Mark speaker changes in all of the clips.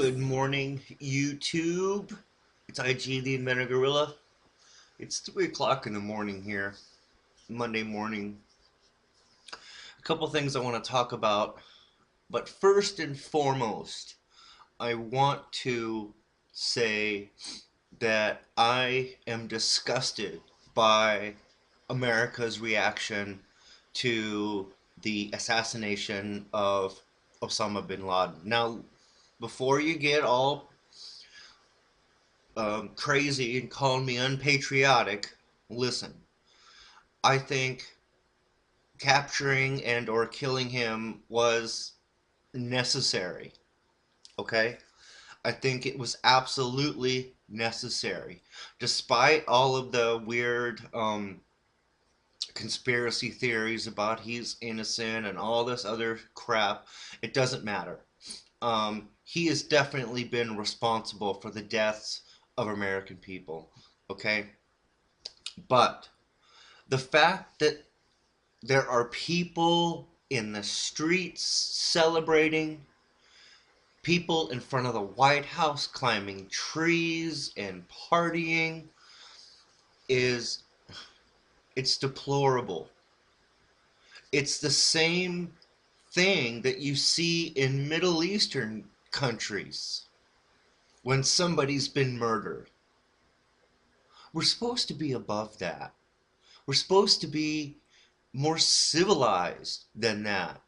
Speaker 1: Good morning, YouTube. It's IG the Inventor Gorilla. It's 3 o'clock in the morning here, Monday morning. A couple things I want to talk about, but first and foremost, I want to say that I am disgusted by America's reaction to the assassination of Osama bin Laden. Now, before you get all crazy and calling me unpatriotic, listen, I think capturing and or killing him was necessary. Okay? I think it was absolutely necessary. Despite all of the weird conspiracy theories about he's innocent and all this other crap, it doesn't matter. He has definitely been responsible for the deaths of American people. Okay? But the fact that there are people in the streets celebrating, people in front of the White House climbing trees and partying is it's deplorable. It's the same thing that you see in Middle Eastern countries when somebody's been murdered. We're supposed to be above that. We're supposed to be more civilized than that.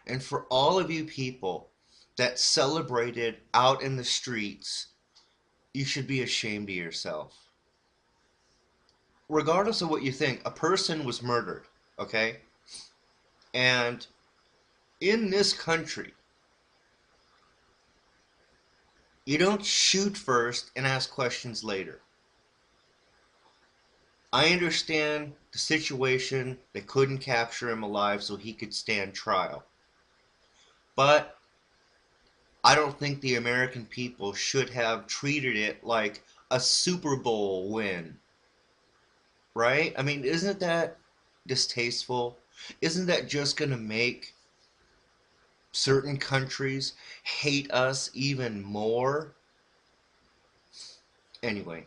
Speaker 1: And for all of you people that celebrated out in the streets, you should be ashamed of yourself. Regardless of what you think, a person was murdered, okay? And in this country, you don't shoot first and ask questions later. I understand the situation. They couldn't capture him alive so he could stand trial. But I don't think the American people should have treated it like a Super Bowl win, right? I mean, isn't that distasteful? Isn't that just going to make certain countries hate us even more? Anyway,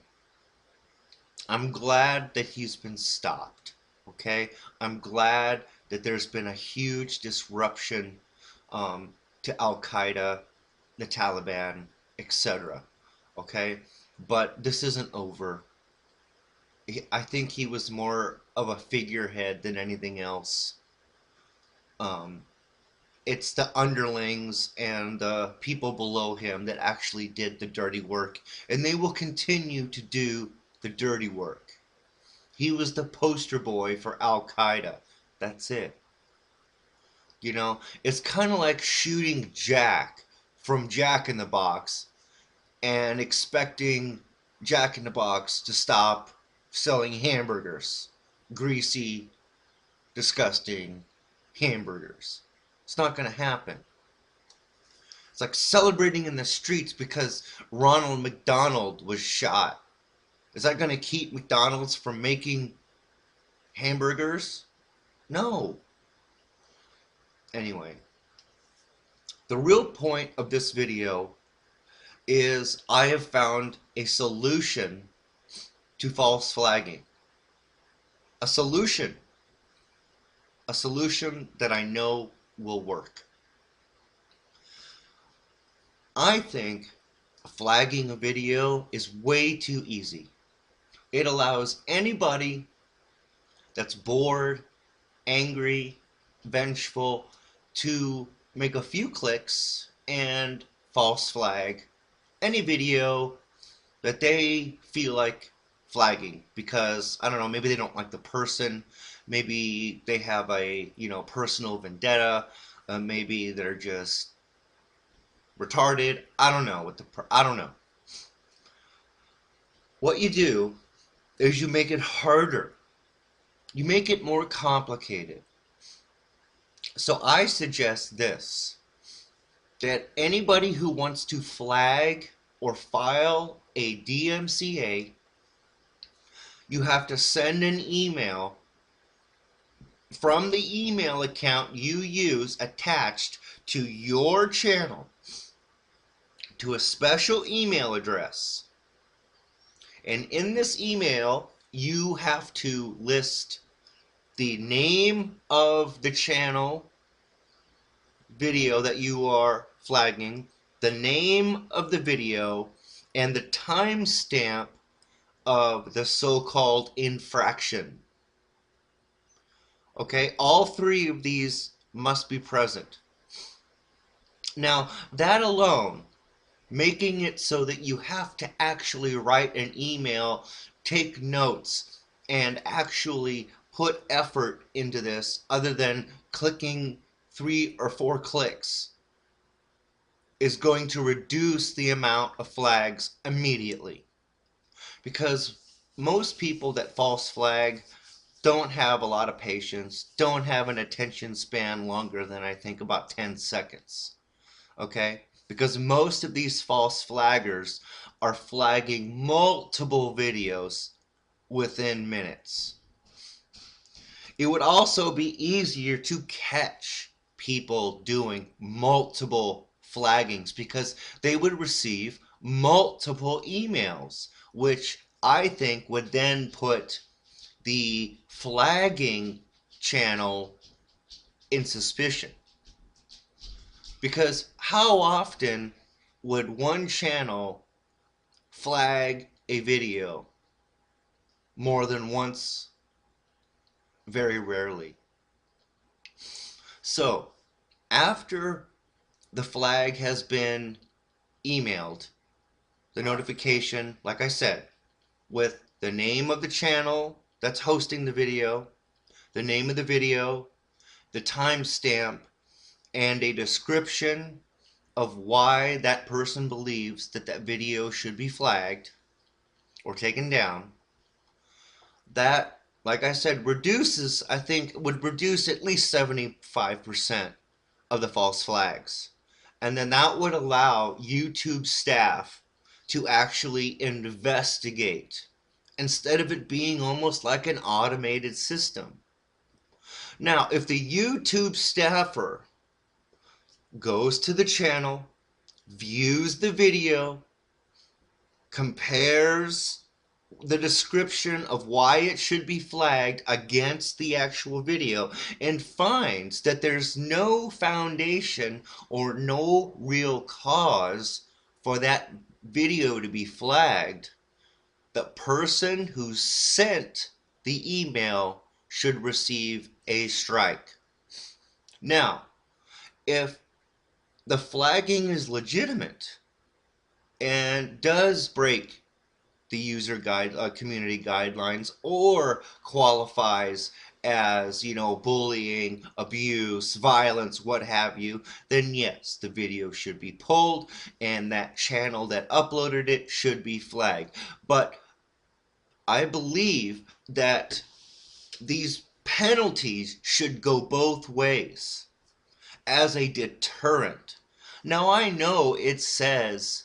Speaker 1: I'm glad that he's been stopped, okay? I'm glad that there's been a huge disruption to Al Qaeda, the Taliban, etc. Okay? But this isn't over. I think he was more of a figurehead than anything else. Um, it's the underlings and the people below him that actually did the dirty work, and they will continue to do the dirty work. He was the poster boy for Al Qaeda. That's it. You know, it's kind of like shooting Jack from Jack in the Box and expecting Jack in the Box to stop selling hamburgers. Greasy, disgusting hamburgers. It's not going to happen. It's like celebrating in the streets because Ronald McDonald was shot. Is that going to keep McDonald's from making hamburgers? No. Anyway, the real point of this video is I have found a solution to false flagging. A solution. A solution that I know will work. I think flagging a video is way too easy. It allows anybody that's bored, angry, vengeful to make a few clicks and false flag any video that they feel like flagging because I don't know, maybe they don't like the person, maybe they have a personal vendetta, maybe they're just retarded. I don't know I don't know. What you do is you make it harder. You make it more complicated. So I suggest this, that anybody who wants to flag or file a DMCA, you have to send an email from the email account you use attached to your channel. to a special email address. And in this email, you have to list the name of the channel video that you are flagging, the name of the video, and the timestamp of the so-called infraction. Okay, all three of these must be present. Now, that alone, making it so that you have to actually write an email, take notes, and actually put effort into this other than clicking 3 or 4 clicks, is going to reduce the amount of flags immediately. Because most people that false flag don't have a lot of patience, don't have an attention span longer than I think about 10 seconds. Okay? Because most of these false flaggers are flagging multiple videos within minutes. It would also be easier to catch people doing multiple flaggings because they would receive multiple emails, which I think would then put the flagging channel in suspicion. Because how often would one channel flag a video? More than once? Very rarely. So, after the flag has been emailed, the notification, like I said, with the name of the channel that's hosting the video, the name of the video, the timestamp, and a description of why that person believes that that video should be flagged or taken down, that, like I said, reduces, I think, would reduce at least 75% of the false flags. And then that would allow YouTube staff to actually investigate instead of it being almost like an automated system. Now, if the YouTube staffer goes to the channel, views the video, compares the description of why it should be flagged against the actual video, and finds that there's no foundation or no real cause for that video to be flagged, the person who sent the email should receive a strike. Now, if the flagging is legitimate and does break the user guide community guidelines or qualifies as, bullying, abuse, violence, what have you, then yes, the video should be pulled and that channel that uploaded it should be flagged. But I believe that these penalties should go both ways as a deterrent. Now, I know it says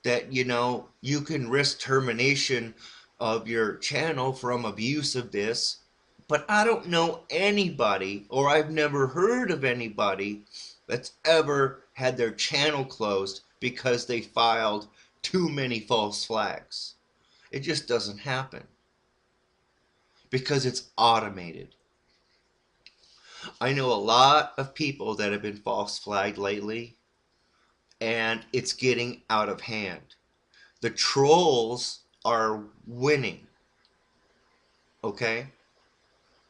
Speaker 1: that, you can risk termination of your channel from abuse of this, but I don't know anybody, or I've never heard of anybody that's ever had their channel closed because they filed too many false flags. It just doesn't happen because it's automated. I know a lot of people that have been false flagged lately, and it's getting out of hand. The trolls are winning. Okay?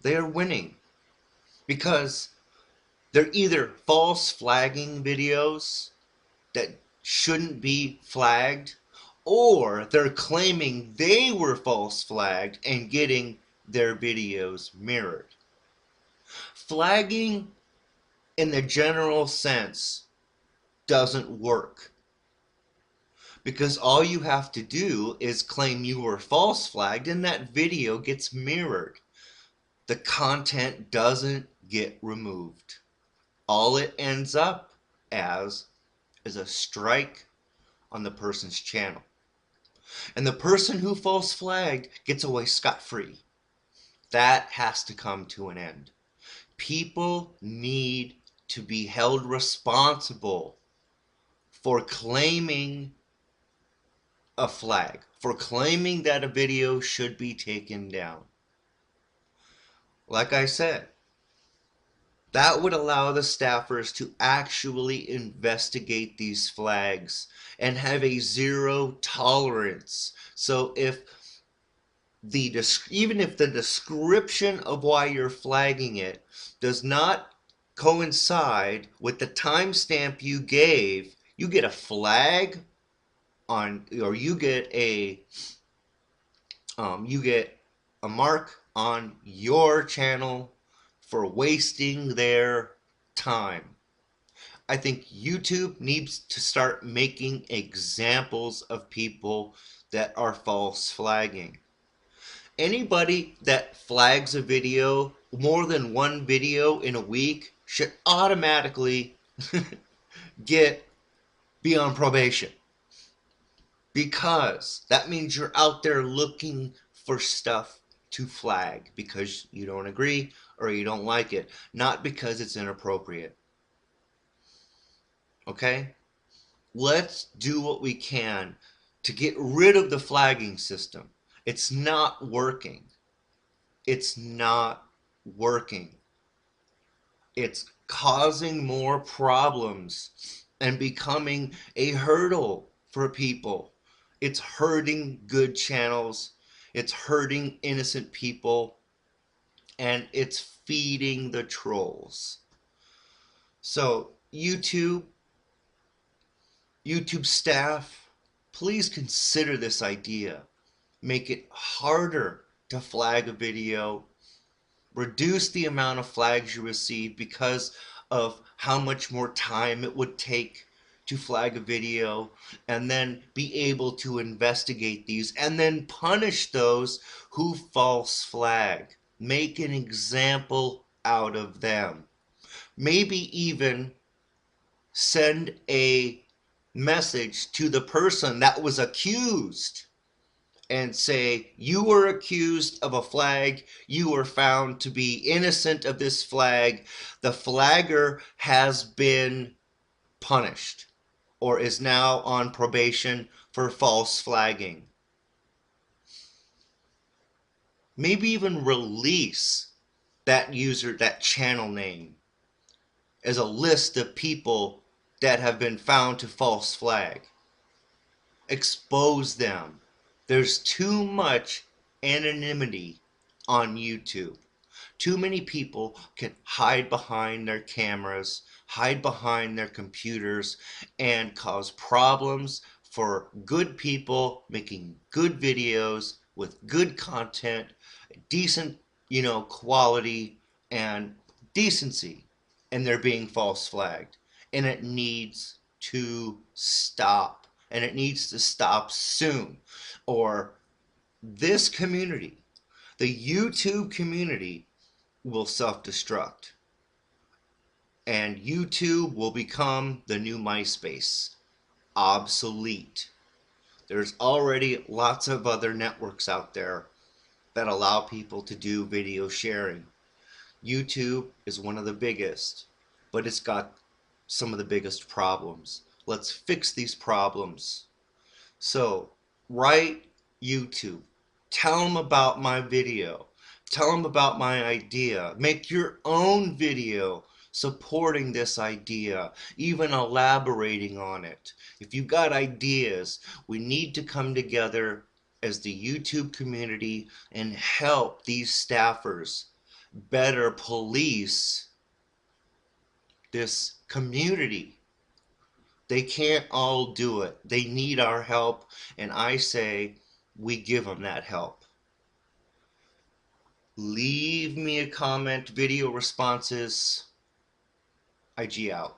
Speaker 1: They are winning because they're either false flagging videos that shouldn't be flagged, or they're claiming they were false flagged and getting their videos mirrored. Flagging in the general sense doesn't work, because all you have to do is claim you were false flagged and that video gets mirrored. The content doesn't get removed. All it ends up as is a strike on the person's channel. And the person who false flagged gets away scot-free. That has to come to an end. People need to be held responsible for claiming a flag, for claiming that a video should be taken down. Like I said, that would allow the staffers to actually investigate these flags and have a zero tolerance. So if even if the description of why you're flagging it does not coincide with the timestamp you gave, you get a flag on, or you get a mark on your channel for wasting their time. I think YouTube needs to start making examples of people that are false flagging. Anybody that flags a video, more than one video in a week, should automatically be on probation, because that means you're out there looking for stuff to flag because you don't agree or you don't like it, not because it's inappropriate. Okay? Let's do what we can to get rid of the flagging system. It's not working. It's not working. It's causing more problems and becoming a hurdle for people. It's hurting good channels. It's hurting innocent people. And it's feeding the trolls. So YouTube staff, please consider this idea. Make it harder to flag a video. Reduce the amount of flags you receive because of how much more time it would take to flag a video, and then be able to investigate these and then punish those who false flag. Make an example out of them. Maybe even send a message to the person that was accused and say, you were accused of a flag, you were found to be innocent of this flag, the flagger has been punished or is now on probation for false flagging. Maybe even release that user, that channel name, as a list of people that have been found to false flag. Expose them. There's too much anonymity on YouTube. Too many people can hide behind their cameras, hide behind their computers, and cause problems for good people making good videos with good content, decent, quality and decency, and they're being false flagged. And it needs to stop. And it needs to stop soon, or this community, the YouTube community, will self-destruct. And YouTube will become the new MySpace. Obsolete. There's already lots of other networks out there that allow people to do video sharing. YouTube is one of the biggest, but it's got some of the biggest problems. Let's fix these problems. So, write YouTube. Tell them about my video. Tell them about my idea. Make your own video supporting this idea, even elaborating on it. If you've got ideas, we need to come together as the YouTube community and help these staffers better police this community. They can't all do it. They need our help, and I say we give them that help. Leave me a comment, video responses. IG out.